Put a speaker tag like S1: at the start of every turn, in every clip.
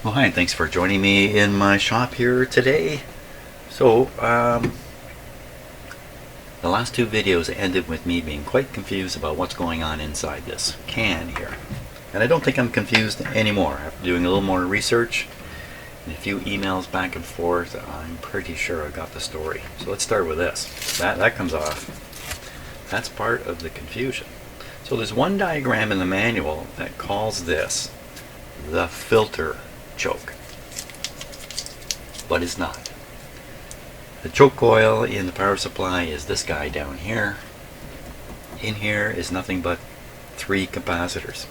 S1: Well, hi, and thanks for joining me in my shop here today. So, the last two videos ended with me being quite confused about what's going on inside this can here. And I don't think I'm confused anymore. After doing a little more research and a few emails back and forth, I'm pretty sure I got the story. So let's start with this. That comes off. That's part of the confusion. So there's one diagram in the manual that calls this the filter choke, but it's not. The choke coil in the power supply is this guy down here. In here is nothing but 3 capacitors.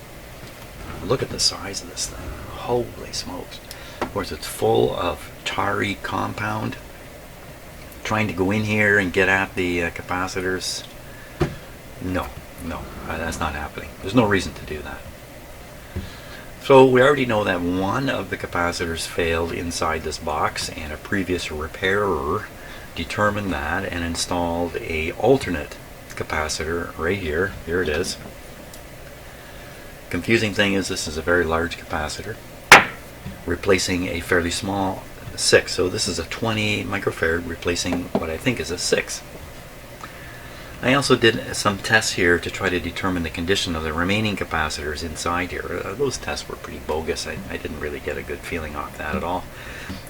S1: Look at the size of this thing. Holy smokes. Of course, it's full of tarry compound. Trying to go in here and get at the capacitors. No, that's not happening. There's no reason to do that. So we already know that one of the capacitors failed inside this box, and a previous repairer determined that and installed a alternate capacitor right here. Here it is. Confusing thing is this is a very large capacitor replacing a fairly small 6. So this is a 20 microfarad replacing what I think is a 6. I also did some tests here to try to determine the condition of the remaining capacitors inside here. Those tests were pretty bogus. I didn't really get a good feeling off that at all.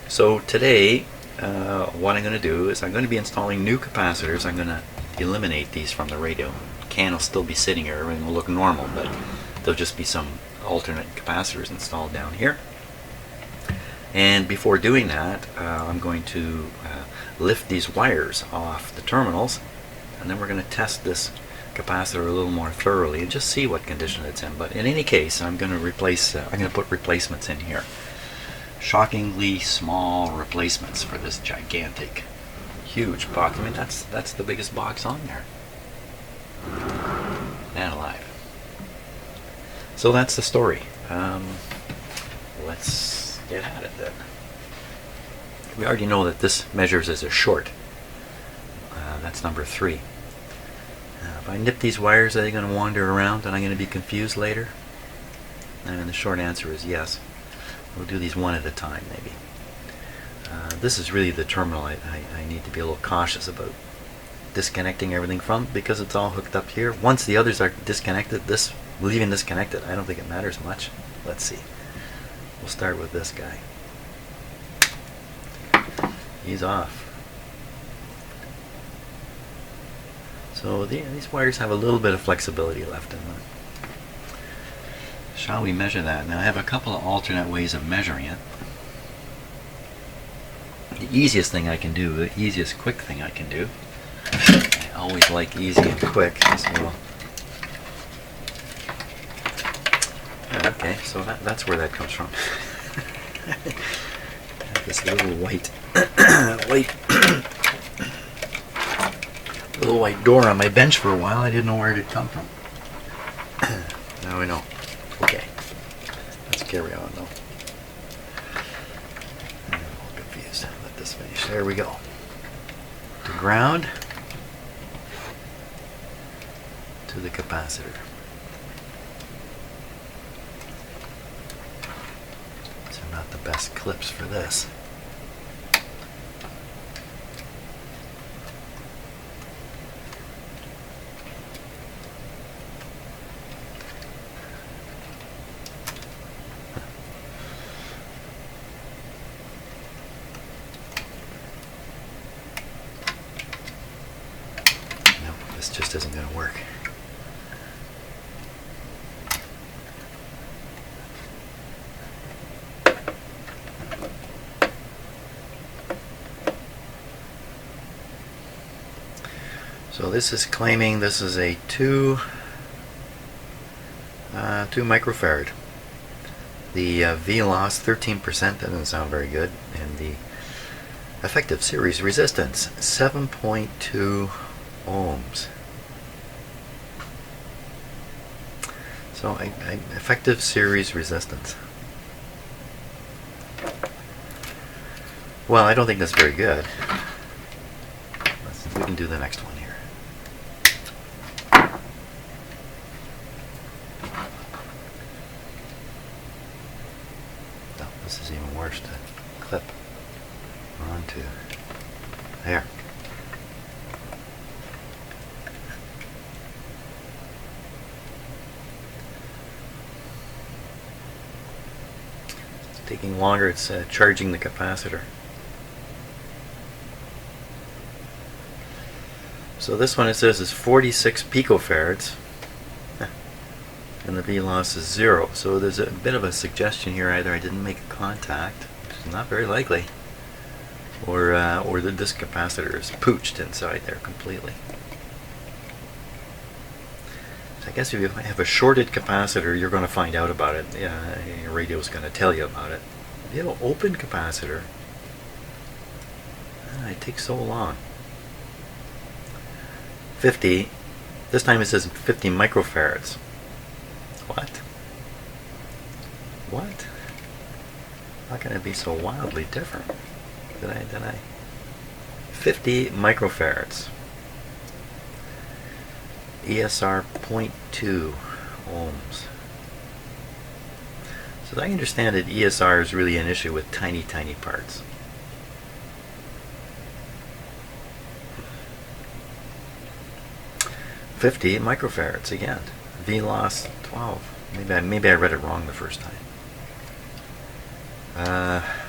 S1: So today, what I'm going to do is I'm going to be installing new capacitors. I'm going to eliminate these from the radio. The can will still be sitting here and will look normal, but there'll just be some alternate capacitors installed down here. And before doing that, I'm going to lift these wires off the terminals. And then we're going to test this capacitor a little more thoroughly and just see what condition it's in. But in any case, I'm going to replace. I'm going to put replacements in here. Shockingly small replacements for this gigantic, huge box. I mean, that's the biggest box on there. Man alive. So that's the story. Let's get at it then. We already know that this measures as a short. That's number 3. If I nip these wires, are they going to wander around and I'm going to be confused later? And the short answer is yes. We'll do these one at a time, maybe. This is really the terminal I need to be a little cautious about disconnecting everything from, because it's all hooked up here. Once the others are disconnected, leaving this connected, I don't think it matters much. Let's see. We'll start with this guy. He's off. So these wires have a little bit of flexibility left in them. Shall we measure that? Now I have a couple of alternate ways of measuring it. The easiest thing I can do, the easiest quick thing I can do, I always like easy and quick, so okay, so that's where that comes from. This little white little white door on my bench for a while. I didn't know where it had come from. Now I know. Okay. Let's carry on though. I'm a little confused. Let this finish. There we go. The ground to the capacitor. These are not the best clips for this. This just isn't going to work. So this is claiming this is a 2 microfarad. The V loss 13%, that doesn't sound very good, and the effective series resistance 7.2 ohms. So effective series resistance. Well, I don't think that's very good. We can do the next one here. No, This is even worse to clip onto. There. It's taking longer. It's charging the capacitor. So this one, it says, is 46 picofarads, and the V loss is 0. So there's a bit of a suggestion here: either I didn't make a contact, which is not very likely, or that this capacitor is pooched inside there completely. So I guess if you have a shorted capacitor, you're going to find out about it. Your radio is going to tell you about it. If you have an open capacitor, it takes so long. 50. This time it says 50 microfarads. What? What? How can it be so wildly different? Did I? 50 microfarads. ESR 0.2 ohms. So as I understand it, ESR is really an issue with tiny parts. $50 microfarads again. V loss 12. Maybe I read it wrong the first time.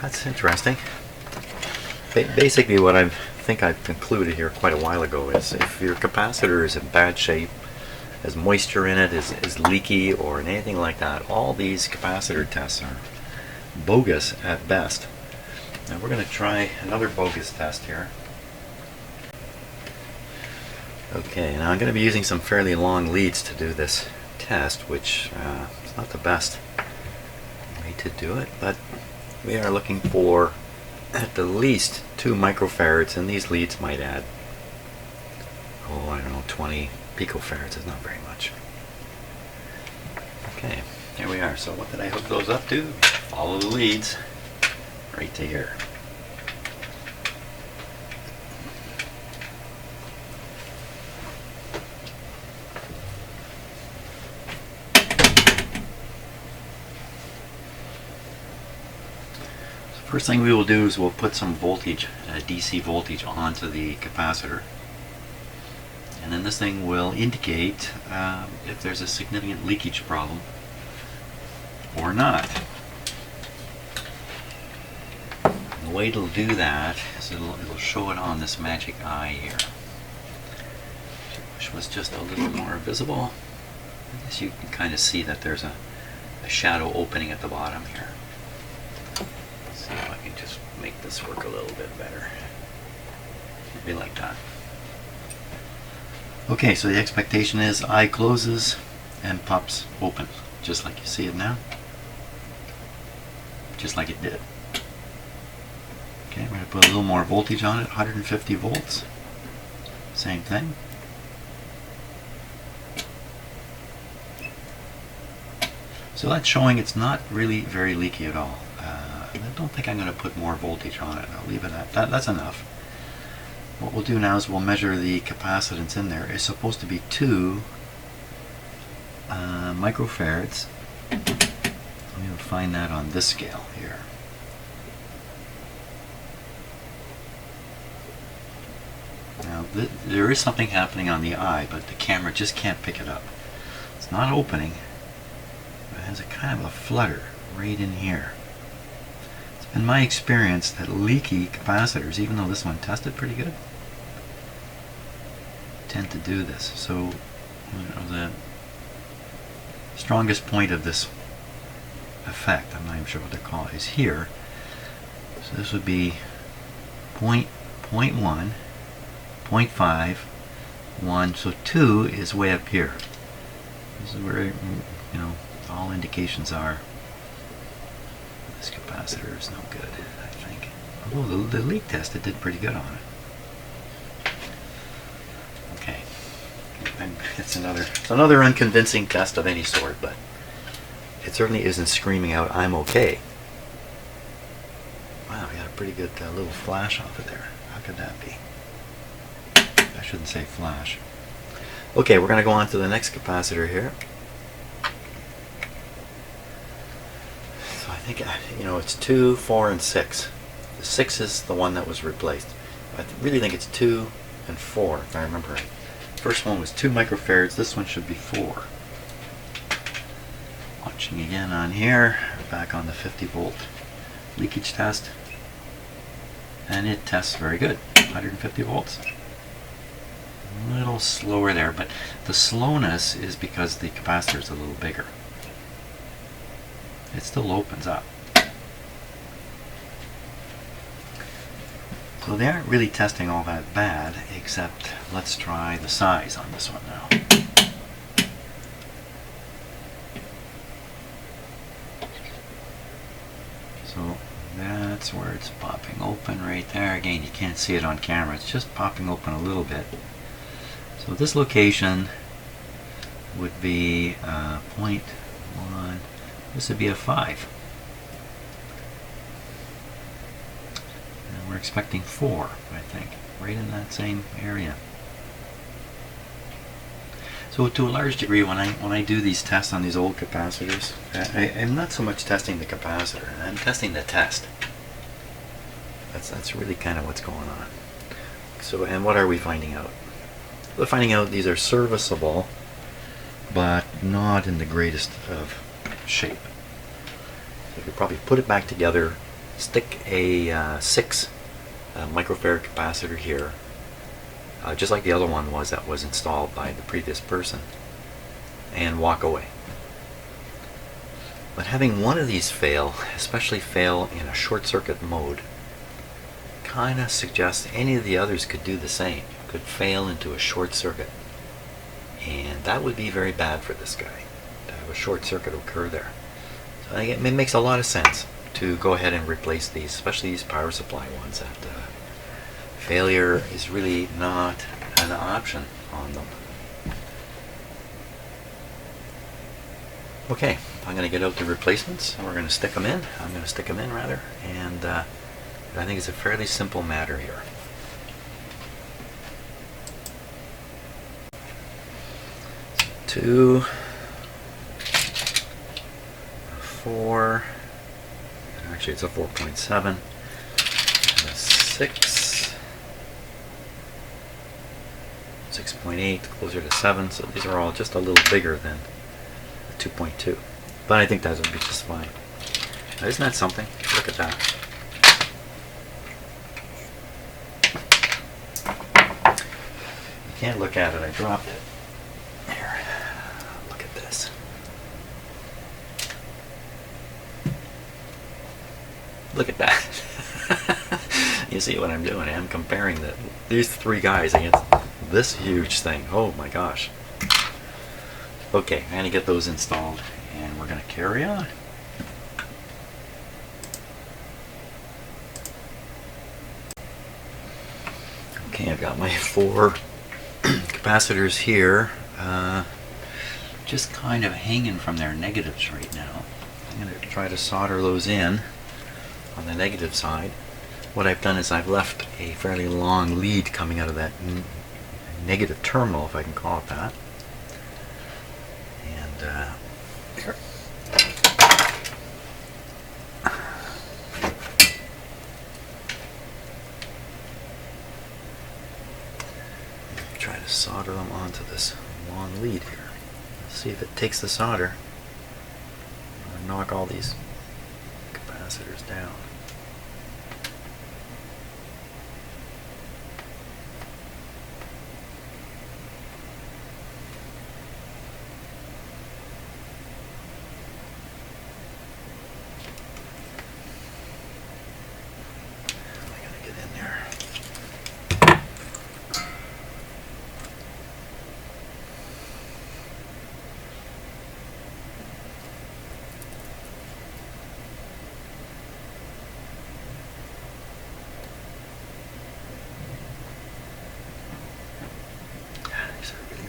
S1: That's interesting. Basically, what I think I've concluded here quite a while ago is if your capacitor is in bad shape, has moisture in it, is leaky, or anything like that, all these capacitor tests are bogus at best. Now we're going to try another bogus test here. Okay, now I'm going to be using some fairly long leads to do this test, which is not the best way to do it, but we are looking for at the least 2 microfarads, and these leads might add, I don't know, 20 picofarads is not very much. Okay, here we are. So what did I hook those up to? Follow the leads right to here. First thing we will do is we'll put some voltage, DC voltage, onto the capacitor, and then this thing will indicate if there's a significant leakage problem or not. And the way it'll do that is it'll show it on this magic eye here, which was just a little more visible. I guess you can kind of see that there's a shadow opening at the bottom here. See if I can just make this work a little bit better. Maybe like that. Okay, so the expectation is eye closes and pops open, just like you see it now. Just like it did. Okay, we're going to put a little more voltage on it, 150 volts. Same thing. So that's showing it's not really very leaky at all. I don't think I'm going to put more voltage on it. I'll leave it at that. That's enough. What we'll do now is we'll measure the capacitance in there. It's supposed to be 2 microfarads. We'll find that on this scale here. Now there is something happening on the eye, but the camera just can't pick it up. It's not opening, but it has a kind of a flutter right in here. In my experience, that leaky capacitors, even though this one tested pretty good, tend to do this. So the strongest point of this effect, I'm not even sure what they're called, is here. So this would be 0.1, 0.5, 1. So 2 is way up here. This is where, all indications are. This capacitor is no good, I think. Although the leak test, it did pretty good on it. Okay, it's another unconvincing test of any sort, but it certainly isn't screaming out, "I'm okay." Wow, we got a pretty good little flash off of there. How could that be? I shouldn't say flash. Okay, we're going to go on to the next capacitor here. So I think, it's 2, 4, and 6. The 6 is the one that was replaced. I really think it's 2 and 4, if I remember right. First one was 2 microfarads. This one should be 4. Watching again on here, back on the 50 volt leakage test, and it tests very good, 150 volts. A little slower there, but the slowness is because the capacitor is a little bigger. It still opens up. So they aren't really testing all that bad, except let's try the size on this one now. So that's where it's popping open right there. Again, you can't see it on camera. It's just popping open a little bit. So this location would be 0.1. This would be a 5. And we're expecting 4, I think, right in that same area. So to a large degree, when I do these tests on these old capacitors, I'm not so much testing the capacitor, I'm testing the test. That's really kind of what's going on. So, and what are we finding out? We're finding out these are serviceable, but not in the greatest of shape. So you could probably put it back together, stick a 6 microfarad capacitor here, just like the other one was that was installed by the previous person, and walk away. But having one of these fail, especially fail in a short circuit mode, kind of suggests any of the others could do the same, could fail into a short circuit, and that would be very bad for this guy to have a short circuit occur there. So I think it makes a lot of sense to go ahead and replace these, especially these power supply ones that failure is really not an option on them. Okay, I'm going to get out the replacements and we're going to stick them in. I'm going to stick them in rather, and I think it's a fairly simple matter here. So 2, 4, actually it's a 4.7, and a 6. 6.8, closer to 7, so these are all just a little bigger than 2.2. But I think that would be just fine. Now, isn't that something? Look at that. You can't look at it, I dropped it. There. Look at this. Look at that. You see what I'm doing? I'm comparing these 3 guys against this huge thing. Oh my gosh. Okay, I'm going to get those installed and we're going to carry on. Okay, I've got my 4 capacitors here, just kind of hanging from their negatives right now. I'm going to try to solder those in on the negative side. What I've done is I've left a fairly long lead coming out of that negative terminal, if I can call it that. And here. Try to solder them onto this long lead here. Let's see if it takes the solder. I'm going to knock all these capacitors down.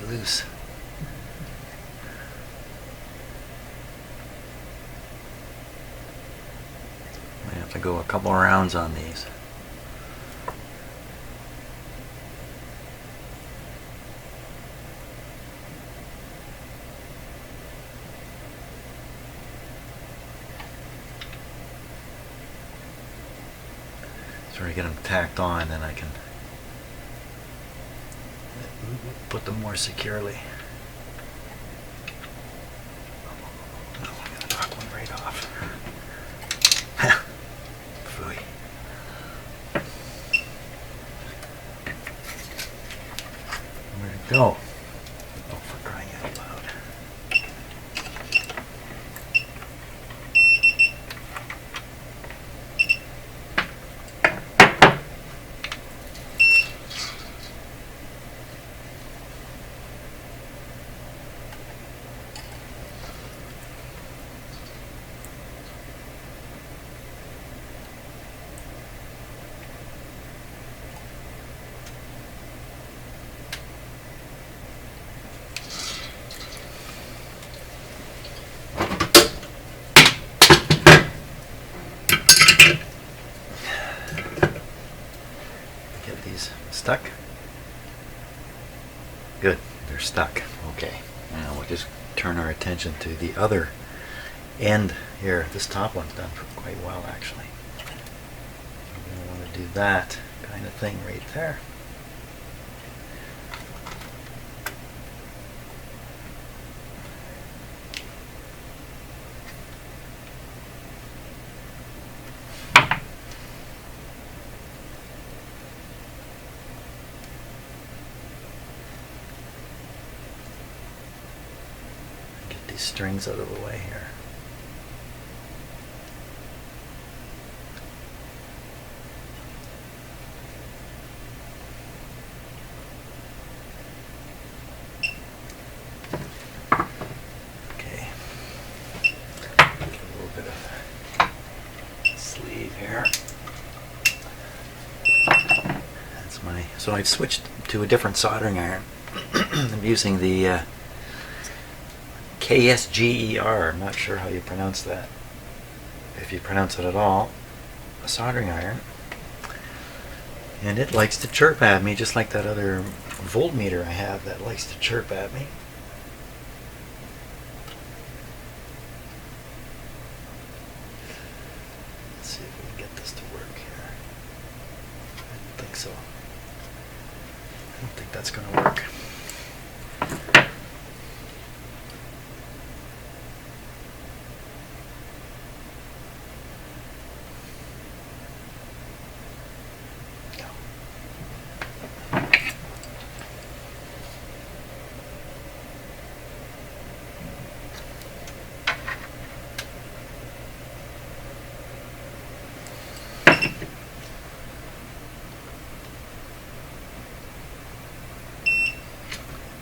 S1: Loose. Might have to go a couple rounds on these. sort of get them tacked on, then I can put them more securely. Oh, I'm going to knock one right off. Phooey. Where'd it go? Oh, for crying out loud. Get these stuck. Good, they're stuck. Okay, now we'll just turn our attention to the other end here. This top one's done quite well, actually. We're going to want to do that kind of thing right there. These strings out of the way here. Okay. Get a little bit of sleeve here. That's my. So I've switched to a different soldering iron. I'm using the KSGER, I'm not sure how you pronounce that, if you pronounce it at all, a soldering iron, and it likes to chirp at me just like that other voltmeter I have that likes to chirp at me. Let's see if we can get this to work here. I don't think so. I don't think that's going to work.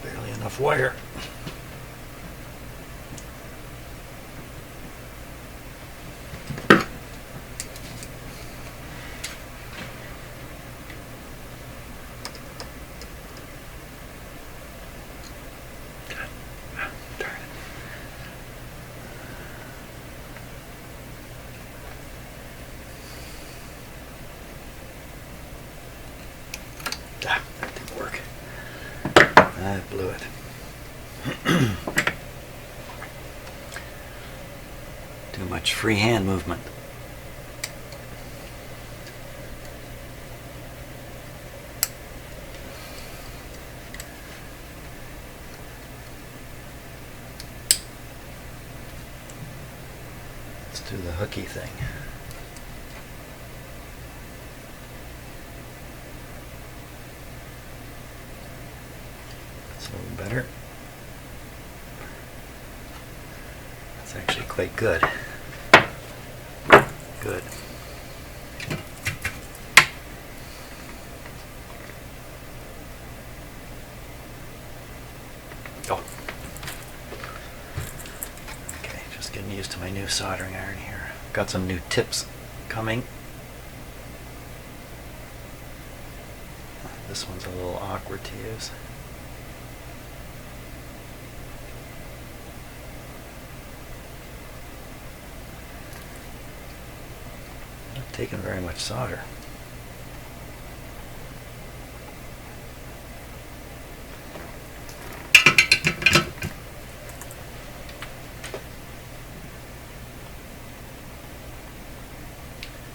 S1: Barely enough wire. That didn't work. I blew it. Too much free hand movement. Let's do the hooky thing. That's a little better. That's actually quite good. Good. Oh. Okay, just getting used to my new soldering iron here. Got some new tips coming. This one's a little awkward to use. Not taking very much solder.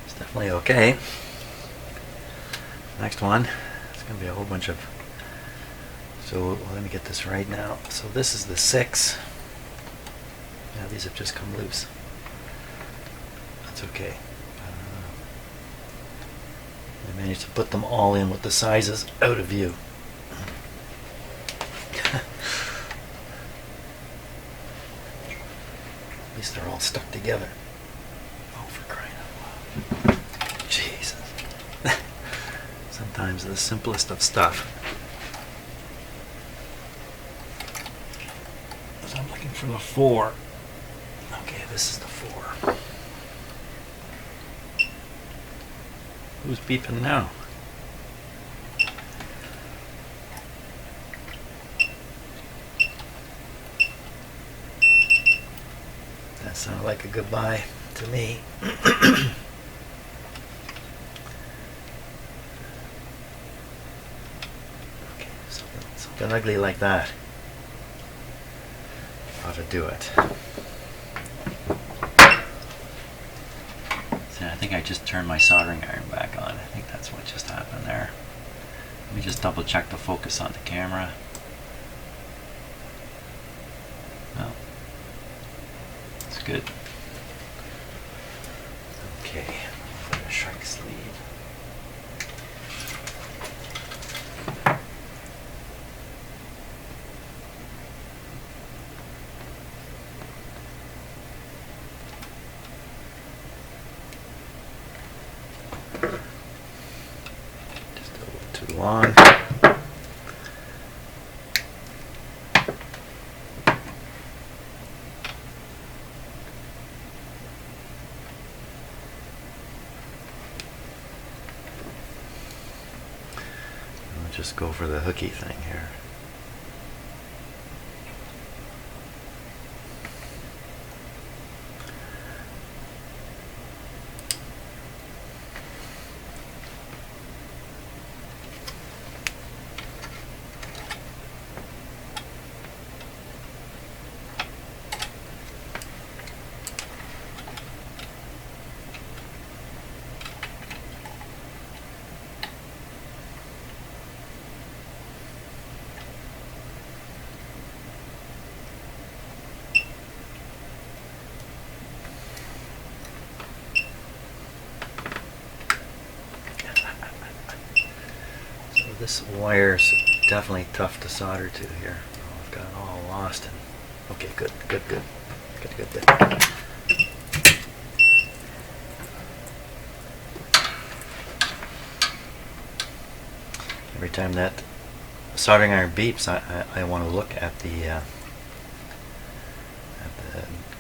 S1: It's definitely okay. Next one, it's going to be a whole bunch of, so let me get this right now. So this is the 6. Now these have just come loose. That's okay. I managed to put them all in with the sizes out of view. At least they're all stuck together. Oh, for crying out loud. Jesus. Sometimes the simplest of stuff. So I'm looking for the 4. Okay, this is the 4. Who's beeping now? That sounded like a goodbye to me. Okay, something ugly like that ought to do it. See, I think I just turned my soldering iron back on. I think that's what just happened there. Let me just double check the focus on the camera. Well, it's good. Okay, for the shark sleeve. Just a little too long. Just go for the hooky thing here. This wire's definitely tough to solder to here. Oh, I've got it all lost. Okay, good. Every time that soldering iron beeps, I want to look at the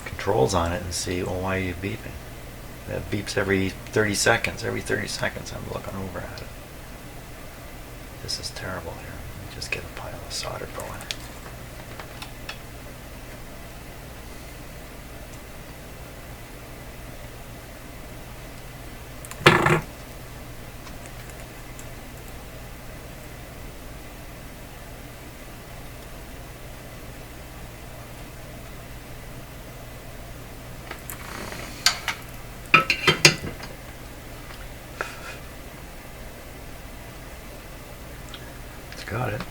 S1: controls on it and see, well, why are you beeping? That beeps every 30 seconds. Every 30 seconds I'm looking over at it. This is terrible here. Let me just get a pile of solder going. Got it.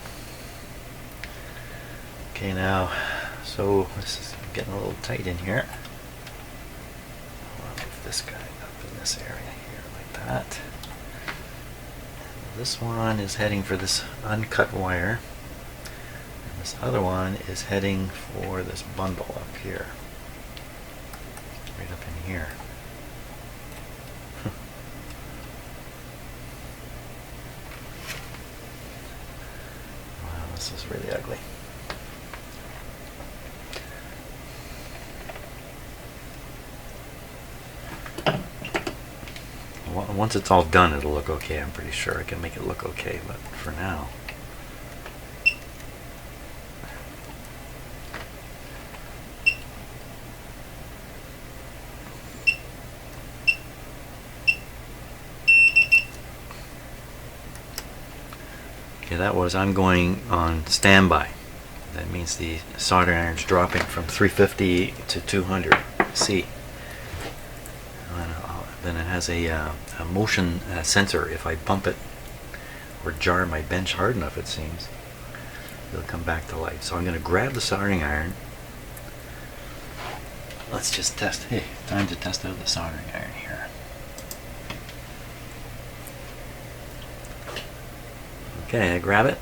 S1: Okay, now, so this is getting a little tight in here. I'll move this guy up in this area here like that. This one is heading for this uncut wire, and this other one is heading for this bundle up here, right up in here. This is really ugly. Once it's all done, it'll look okay. I'm pretty sure I can make it look okay, but for now. Okay, that was, I'm going on standby. That means the soldering iron's dropping from 350 to 200 C. Then it has a motion sensor. If I bump it or jar my bench hard enough, it seems, it'll come back to life. So I'm going to grab the soldering iron. Let's just test. Hey, time to test out the soldering iron here. Okay, I grab it.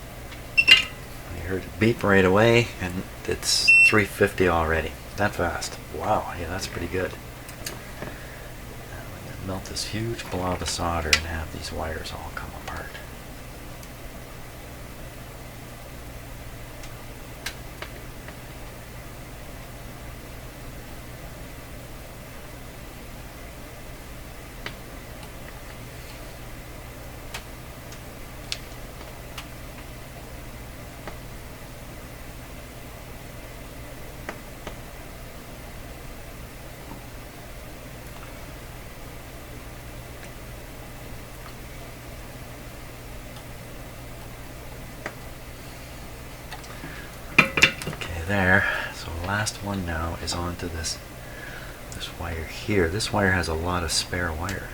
S1: I heard it beep right away, and it's 350 already. That fast. Wow, yeah, that's pretty good. Now I'm going to melt this huge blob of solder and have these wires all come apart. There. So the last one now is onto this wire here. This wire has a lot of spare wire.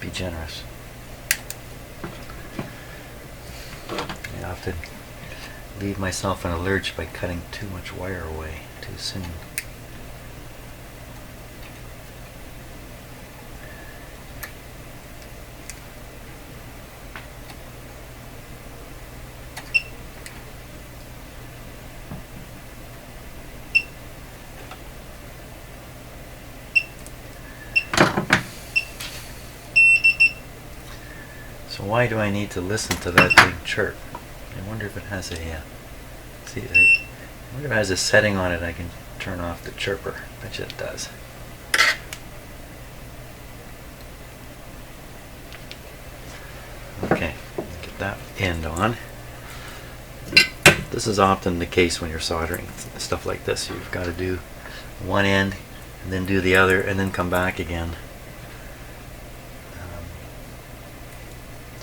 S1: Be generous. I often leave myself in a lurch by cutting too much wire away too soon. So why do I need to listen to that big chirp? I wonder if it has a see. I wonder if it has a setting on it I can turn off the chirper. I bet you it does. Okay, get that end on. This is often the case when you're soldering stuff like this. You've got to do one end and then do the other and then come back again.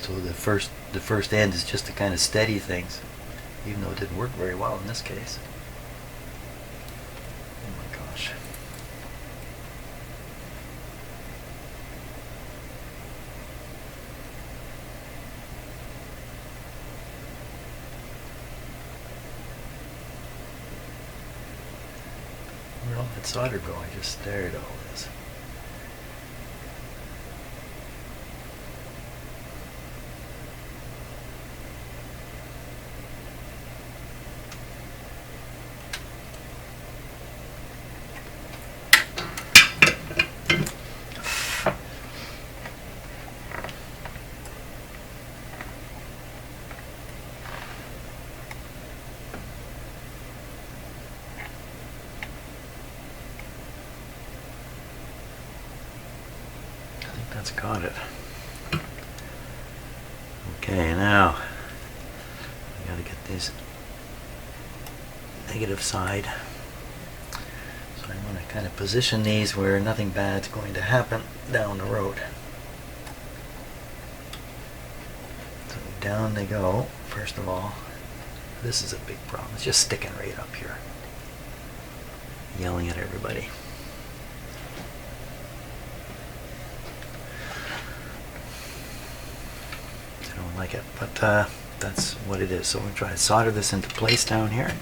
S1: So the first end is just to kind of steady things, even though it didn't work very well in this case. Oh my gosh. Where'd all that solder go? I just stared at all this. That's got it. Okay, now I gotta get this negative side. So I want to kind of position these where nothing bad's going to happen down the road. So down they go. First of all, this is a big problem. It's just sticking right up here, yelling at everybody. Like it, but that's what it is. So we'll try to solder this into place down here.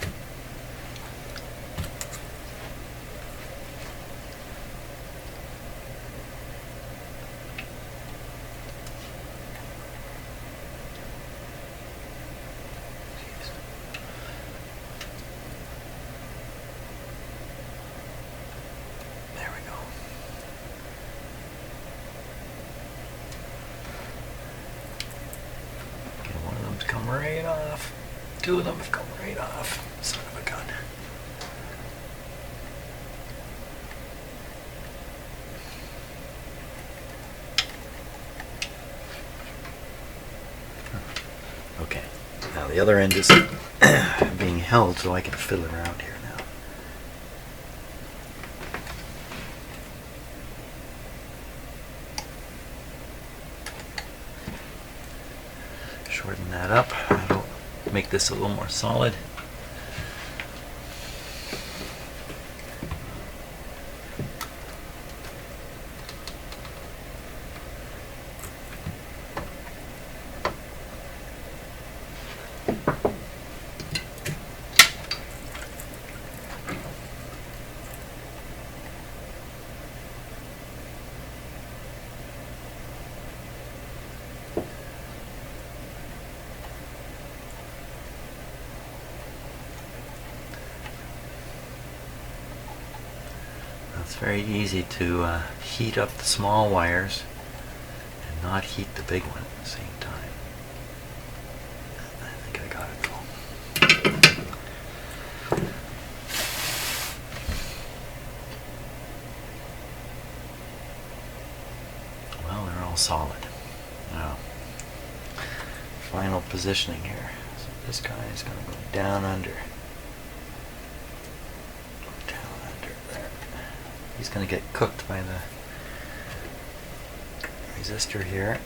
S1: There we go. Come come right off. Two of them have come right off. Son of a gun. Okay, now the other end is being held so I can fiddle around here now. Shorten that up. That'll make this a little more solid. It's very easy to heat up the small wires and not heat the big one at the same time. I think I got it though. Well, they're all solid. Now, final positioning here. So this guy is going to go down under. He's going to get cooked by the resistor here.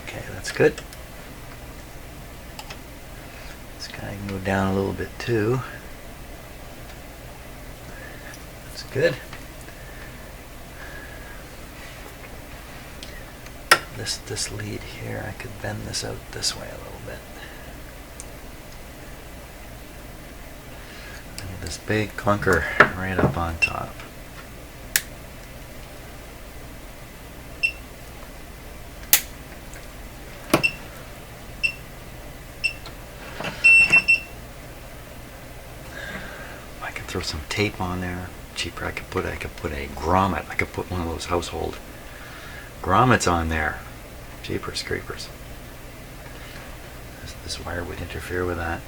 S1: Okay, that's good. This guy can go down a little bit too. That's good. This lead here, I could bend this out this way a little bit. This big clunker right up on top. I could throw some tape on there. Cheaper, I could put a grommet. I could put one of those household grommets on there. Jeepers creepers. This wire would interfere with that.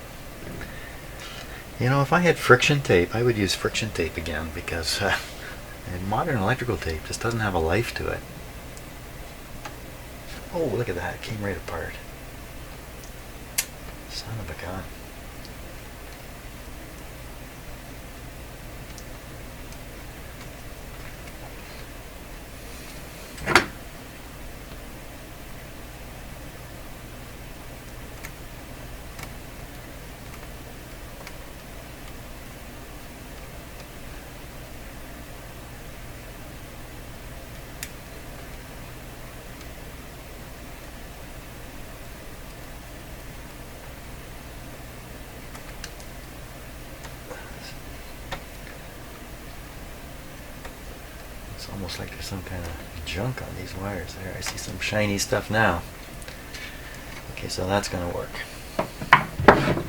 S1: You know, if I had friction tape, I would use friction tape again because modern electrical tape just doesn't have a life to it. Oh, look at that. It came right apart. Son of a gun. It's almost like there's some kind of junk on these wires there. I see some shiny stuff now. Okay, so that's going to work. I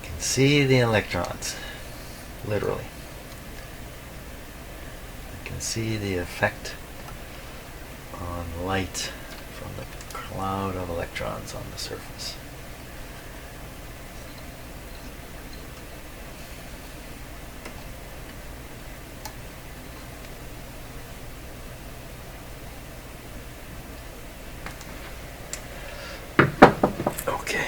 S1: can see the electrons, literally. I can see the effect on light from the cloud of electrons on the surface. Okay.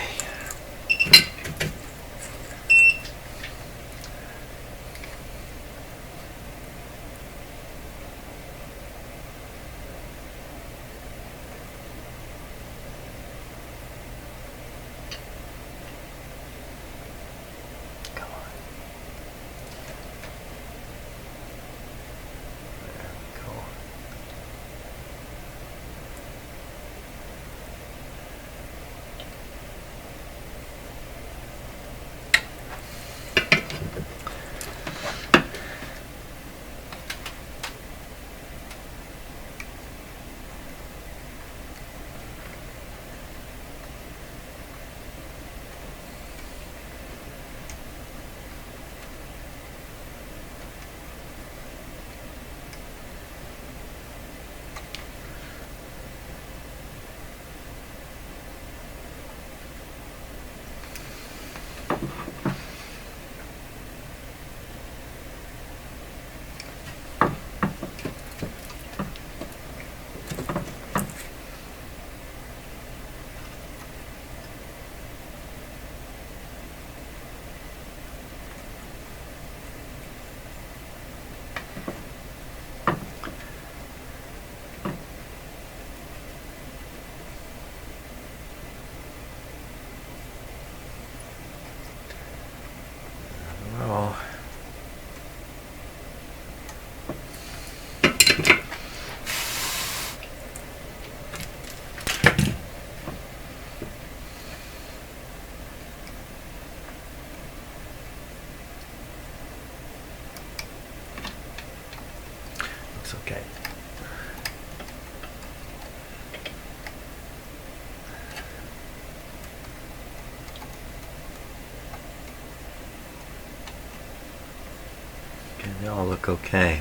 S1: all look okay.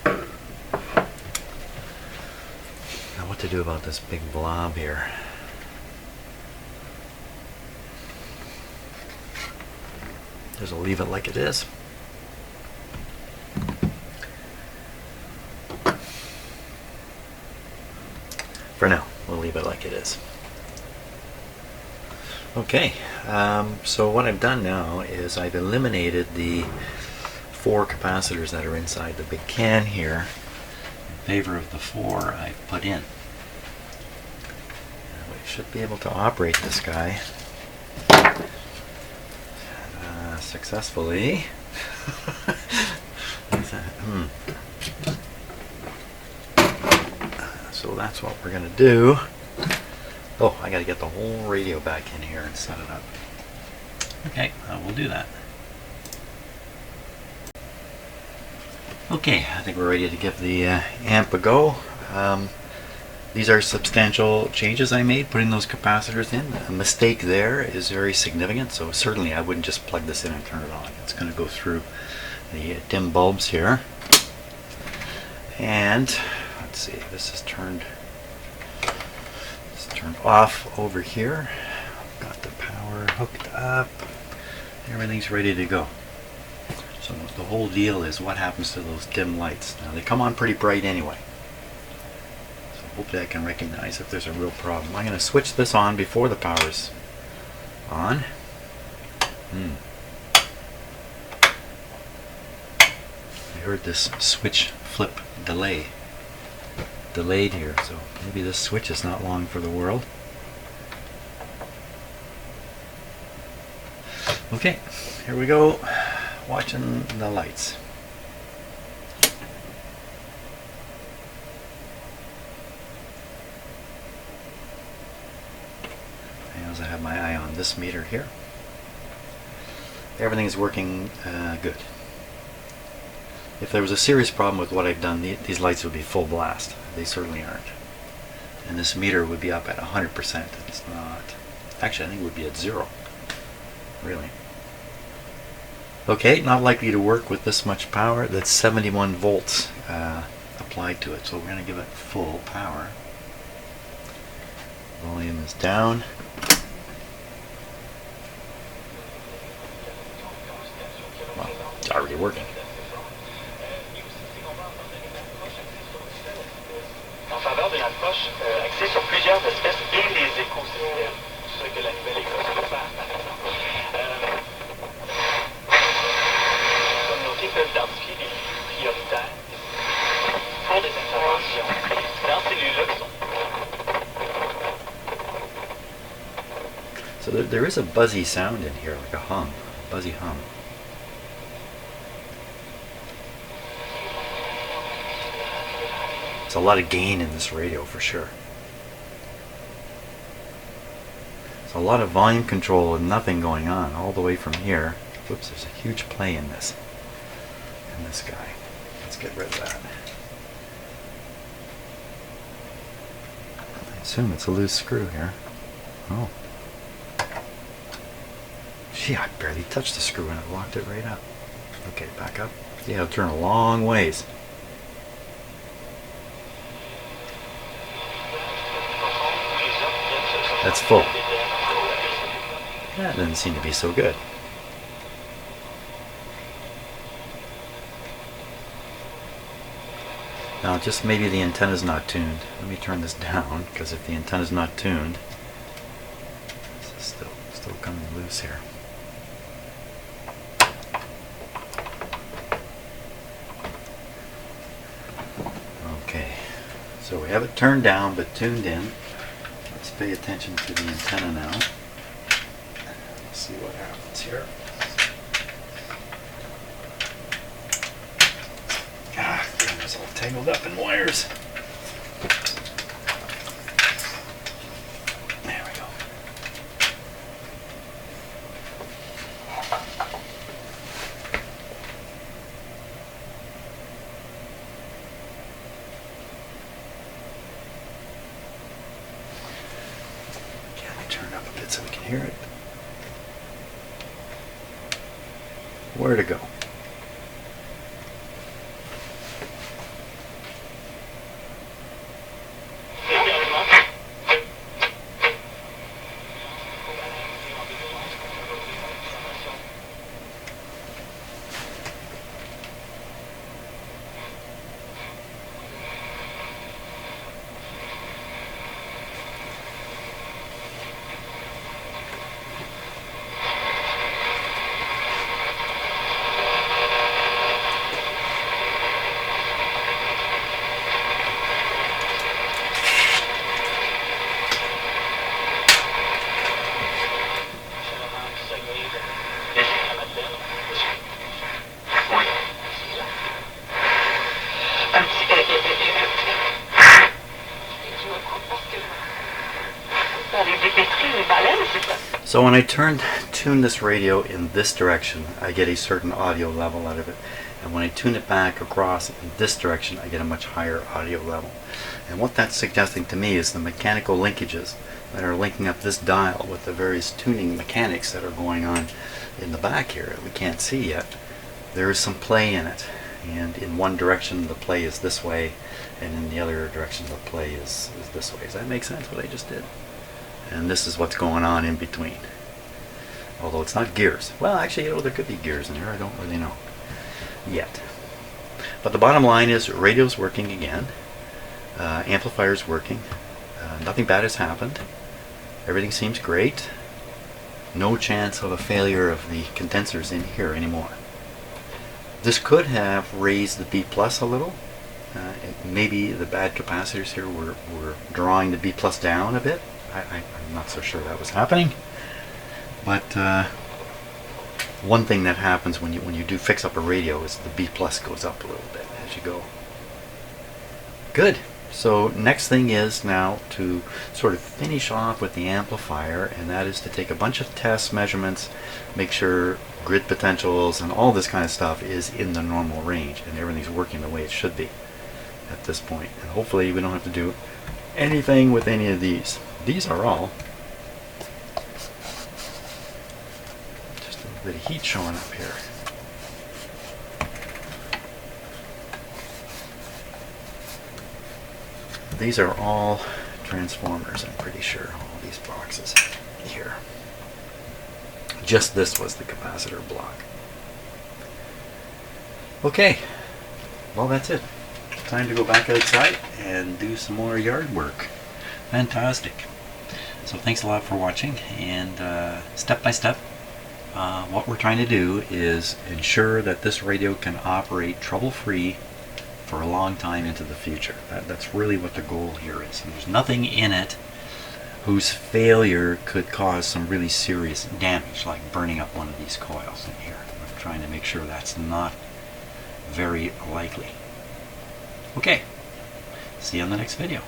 S1: Now what to do about this big blob here? Just leave it like it is. For now, we'll leave it like it is. Okay, so what I've done now is I've eliminated the 4 capacitors that are inside the big can here in favor of the 4 I've put in. And we should be able to operate this guy successfully. So that's what we're going to do. Oh, I got to get the whole radio back in here and set it up. Okay, we'll do that. Okay, I think we're ready to give the amp a go. These are substantial changes I made putting those capacitors in. A mistake there is very significant, so certainly I wouldn't just plug this in and turn it on. It's going to go through the dim bulbs here. And let's see, this is turned off over here. Got the power hooked up. Everything's ready to go. So the whole deal is what happens to those dim lights. Now they come on pretty bright anyway. So hopefully I can recognize if there's a real problem. I'm going to switch this on before the power's on. I heard this switch flip delayed here, so maybe this switch is not long for the world. Okay, here we go, watching the lights. As I have my eye on this meter here, everything's working good. If there was a serious problem with what I've done, these lights would be full blast. They certainly aren't. And this meter would be up at 100%. It's not. Actually, I think it would be at 0. Really. Okay, not likely to work with this much power. That's 71 volts applied to it. So we're going to give it full power. Volume is down. Well, it's already working.
S2: Approche axée sur plusieurs espèces et les écosystèmes, ce que la nouvelle école peut faire maintenant. Les communautés peuvent identifier des flux prioritaires pour des interventions dans ces lieux-là qui sont.
S1: So there is a buzzy sound in here, like a hum, buzzy hum. There's a lot of gain in this radio for sure. There's a lot of volume control and nothing going on all the way from here. Whoops, there's a huge play in this guy. Let's get rid of that. I assume it's a loose screw here. Oh. Gee, I barely touched the screw and it locked it right up. Okay, back up. Yeah, it'll turn a long ways. That's full. That doesn't seem to be so good. Now, just maybe the antenna's not tuned. Let me turn this down, because if the antenna's not tuned, this is still coming loose here. Okay, so we have it turned down but tuned in. Let's pay attention to the antenna now. Let's see what happens here. Ah, it's all tangled up in wires. There we go. Turn it up a bit so we can hear it. Where to go? So when I tune this radio in this direction, I get a certain audio level out of it. And when I tune it back across in this direction, I get a much higher audio level. And what that's suggesting to me is the mechanical linkages that are linking up this dial with the various tuning mechanics that are going on in the back here that we can't see yet. There is some play in it. And in one direction the play is this way, and in the other direction the play is this way. Does that make sense what I just did? And this is what's going on in between. Although it's not gears. Well, actually, there could be gears in here. I don't really know yet. But the bottom line is radio's working again. Amplifier's working. Nothing bad has happened. Everything seems great. No chance of a failure of the condensers in here anymore. This could have raised the B plus a little. Maybe the bad capacitors here were drawing the B plus down a bit. I'm not so sure that was happening. But one thing that happens when you do fix up a radio is the B plus goes up a little bit as you go. Good. So next thing is now to sort of finish off with the amplifier, and that is to take a bunch of test measurements, make sure grid potentials and all this kind of stuff is in the normal range and everything's working the way it should be at this point. And hopefully we don't have to do anything with any of these. These are all just a little bit of heat showing up here. These are all transformers, I'm pretty sure, all these boxes here. Just this was the capacitor block. Okay, well that's it. Time to go back outside and do some more yard work. Fantastic. So thanks a lot for watching, and step by step, what we're trying to do is ensure that this radio can operate trouble-free for a long time into the future. That's really what the goal here is. And there's nothing in it whose failure could cause some really serious damage, like burning up one of these coils in here. We're trying to make sure that's not very likely. Okay, see you on the next video.